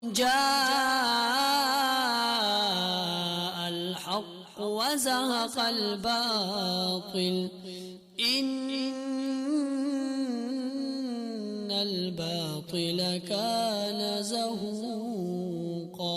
جاء الحق وزهق الباطل إن الباطل كان زهوقا۔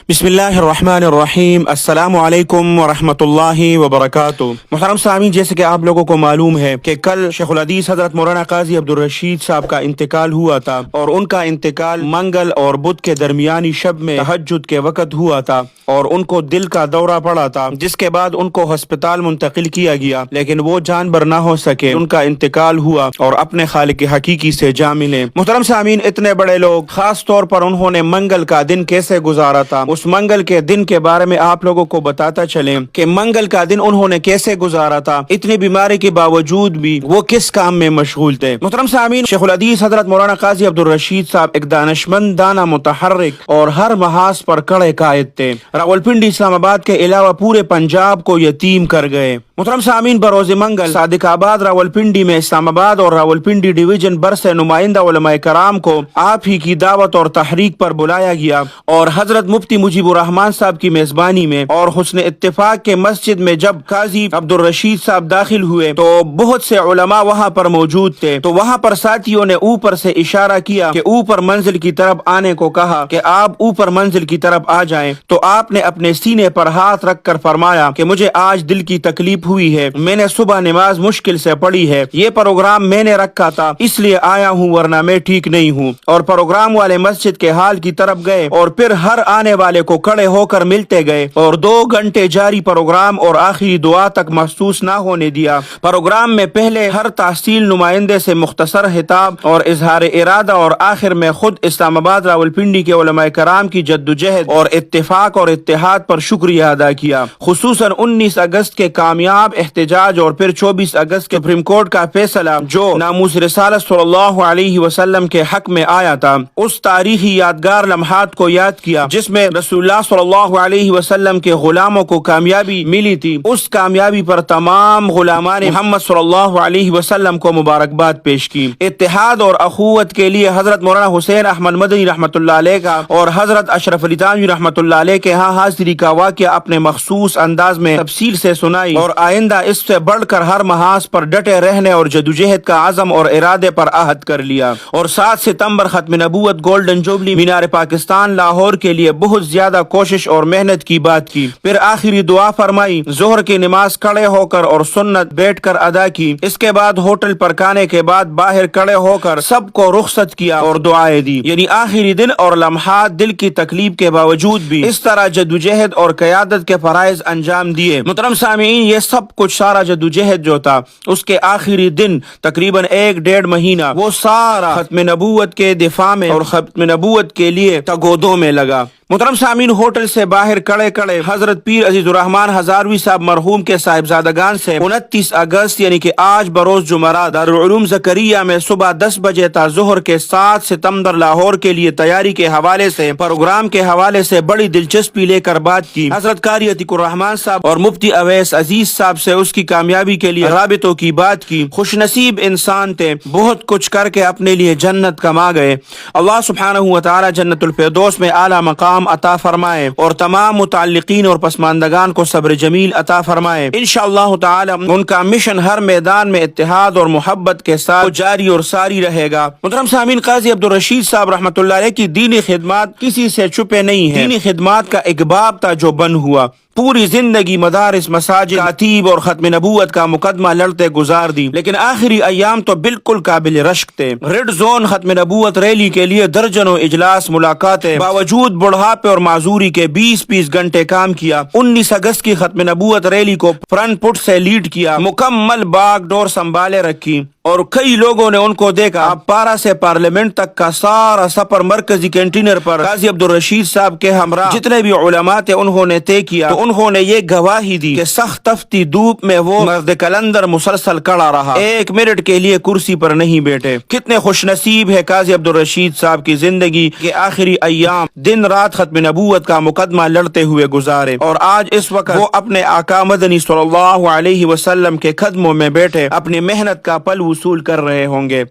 بسم اللہ الرحمن الرحیم۔ السلام علیکم ورحمۃ اللہ وبرکاتہ۔ محترم سامعین، جیسے کہ آپ لوگوں کو معلوم ہے کہ کل شیخ الحدیث حضرت مولانا قاضی عبدالرشید صاحب کا انتقال ہوا تھا، اور ان کا انتقال منگل اور بدھ کے درمیانی شب میں تہجد کے وقت ہوا تھا، اور ان کو دل کا دورہ پڑا تھا، جس کے بعد ان کو ہسپتال منتقل کیا گیا، لیکن وہ جان بر نہ ہو سکے۔ ان کا انتقال ہوا اور اپنے خالق حقیقی سے جا ملے۔ محترم سامعین، اتنے بڑے لوگ، خاص طور پر انہوں نے منگل کا دن کیسے گزارا تھا، اس منگل کے دن کے بارے میں آپ لوگوں کو بتاتا چلیں کہ منگل کا دن انہوں نے کیسے گزارا تھا، اتنی بیماری کے باوجود بھی وہ کس کام میں مشغول تھے۔ محترم سامعین، شیخ الحدیث حضرت مولانا قاضی عبدالرشید صاحب ایک دانشمند، دانا، متحرک اور ہر محاذ پر کڑے قائد تھے۔ راولپنڈی، اسلام آباد کے علاوہ پورے پنجاب کو یتیم کر گئے۔ محترم سامعین، بروز منگل صادق آباد راولپنڈی میں اسلام آباد اور راولپنڈی ڈویژن بر سے نمائندہ علماء کرام کو آپ ہی کی دعوت اور تحریک پر بلایا گیا، اور حضرت مفتی مجیب الرحمان صاحب کی میزبانی میں اور حسن اتفاق کے مسجد میں جب قاضی عبدالرشید صاحب داخل ہوئے تو بہت سے علماء وہاں پر موجود تھے، تو وہاں پر ساتھیوں نے اوپر سے اشارہ کیا کہ اوپر منزل کی طرف آنے کو کہا کہ آپ اوپر منزل کی طرف آ جائیں، تو آپ نے اپنے سینے پر ہاتھ رکھ کر فرمایا کہ مجھے آج دل کی تکلیف ہوئی ہے، میں نے صبح نماز مشکل سے پڑھی ہے، یہ پروگرام میں نے رکھا تھا اس لیے آیا ہوں، ورنہ میں ٹھیک نہیں ہوں۔ اور پروگرام والے مسجد کے حال کی طرف گئے اور پھر ہر آنے والے کو کھڑے ہو کر ملتے گئے، اور 2 گھنٹے جاری پروگرام اور آخری دعا تک محسوس نہ ہونے دیا۔ پروگرام میں پہلے ہر تحصیل نمائندے سے مختصر خطاب اور اظہار ارادہ، اور آخر میں خود اسلام آباد راولپنڈی کے علماء کرام کی جدوجہد اور اتفاق اور اتحاد پر شکریہ ادا کیا، خصوصاً 19 اگست کے کامیاب احتجاج اور پھر 24 اگست کے سپریم کورٹ کا فیصلہ جو ناموس رسالت صلی اللہ علیہ وسلم کے حق میں آیا تھا، اس تاریخی یادگار لمحات کو یاد کیا جس میں رسول اللہ صلی اللہ علیہ وسلم کے غلاموں کو کامیابی ملی تھی۔ اس کامیابی پر تمام غلامان محمد صلی اللہ علیہ وسلم کو مبارکباد پیش کی۔ اتحاد اور اخوت کے لیے حضرت مولانا حسین احمد مدنی رحمۃ اللہ علیہ کا اور حضرت اشرف علی تھانوی رحمۃ اللہ علیہ کے ہاں حاضری کا واقعہ اپنے مخصوص انداز میں تفصیل سے سنائی، اور آئندہ اس سے بڑھ کر ہر محاذ پر ڈٹے رہنے اور جدوجہد کا عزم اور ارادے پر عہد کر لیا، اور 7 ستمبر ختم نبوت گولڈن جوبلی مینار پاکستان لاہور کے لیے بہت زیادہ کوشش اور محنت کی بات کی، پھر آخری دعا فرمائی، ظہر کی نماز کھڑے ہو کر اور سنت بیٹھ کر ادا کی، اس کے بعد ہوٹل پر کھانے کے بعد باہر کھڑے ہو کر سب کو رخصت کیا اور دعائیں دی۔ یعنی آخری دن اور لمحات دل کی تکلیف کے باوجود بھی اس طرح جدوجہد اور قیادت کے فرائض انجام دیے۔ محترم سامعین، یہ سب کچھ سارا جدوجہد جو تھا، اس کے آخری دن تقریباً 1-1.5 مہینہ وہ سارا ختم نبوت کے دفاع میں اور ختم نبوت کے لیے تگودوں میں لگا۔ محترم سامعین، ہوٹل سے باہر کڑے کڑے حضرت پیر عزیز الرحمان ہزاروی صاحب مرحوم کے صاحبزادگان سے 29 اگست یعنی کہ آج بروز جمعرات دارالعلوم زکریا میں صبح 10 بجے تا ظہر کے 7 ستمبر لاہور کے لیے تیاری کے حوالے سے، پروگرام کے حوالے سے بڑی دلچسپی لے کر بات کی۔ حضرت قاری عتیق الرحمان صاحب اور مفتی اویس عزیز صاحب سے اس کی کامیابی کے لیے رابطوں کی بات کی۔ خوش نصیب انسان تھے، بہت کچھ کر کے اپنے لیے جنت کما گئے۔ اللہ سبحانہ و تعالی جنت الفردوس میں اعلیٰ مقام عطا فرمائے، اور تمام متعلقین اور پسماندگان کو صبر جمیل عطا فرمائے۔ انشاءاللہ تعالی ان کا مشن ہر میدان میں اتحاد اور محبت کے ساتھ جاری اور ساری رہے گا۔ محترم سامعین، قاضی عبدالرشید صاحب رحمۃ اللہ علیہ کی دینی خدمات کسی سے چھپے نہیں ہیں۔ دینی خدمات کا ایک باب تھا جو بند ہوا، پوری زندگی مدارس، مساجد، خطیب اور ختم نبوت کا مقدمہ لڑتے گزار دی، لیکن آخری ایام تو بالکل قابل رشک تھے۔ ریڈ زون ختم نبوت ریلی کے لیے درجنوں اجلاس، ملاقاتیں، باوجود بڑھاپے اور معذوری کے 20 گھنٹے کام کیا۔ 19 اگست کی ختم نبوت ریلی کو فرنٹ پٹ سے لیڈ کیا، مکمل باغ ڈور سنبھالے رکھی، اور کئی لوگوں نے ان کو دیکھا۔ اب پارا سے پارلیمنٹ تک کا سارا سفر مرکزی کنٹینر پر قاضی عبدالرشید صاحب کے ہمراہ جتنے بھی علماء تھے انہوں نے طے کیا، تو انہوں نے یہ گواہی دی کہ سخت تفتی دھوپ میں وہ مرد کلندر مسلسل کھڑا رہا، 1 منٹ کے لیے کرسی پر نہیں بیٹھے۔ کتنے خوش نصیب ہے قاضی عبدالرشید صاحب کی زندگی کے آخری ایام دن رات ختم نبوت کا مقدمہ لڑتے ہوئے گزارے، اور آج اس وقت وہ اپنے آقا مدنی صلی اللہ علیہ وسلم کے قدموں میں بیٹھے اپنی محنت کا پھل وصول کر رہے ہوں گے۔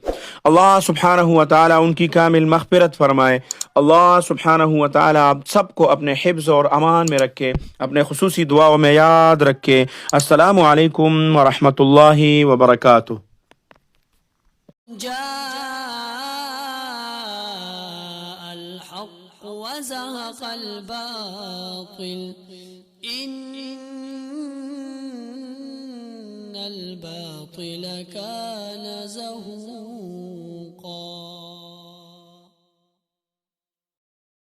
اللہ سبحانہ و تعالی ان کی کامل مغفرت فرمائے۔ اللہ سبحانہ و تعالی آپ سب کو اپنے حفظ اور امان میں رکھے، اپنے خصوصی دعاؤں میں یاد رکھے۔ السلام علیکم ورحمۃ اللہ وبرکاتہ۔ الحق وزهق الباطل إن الباطل كان زهوقا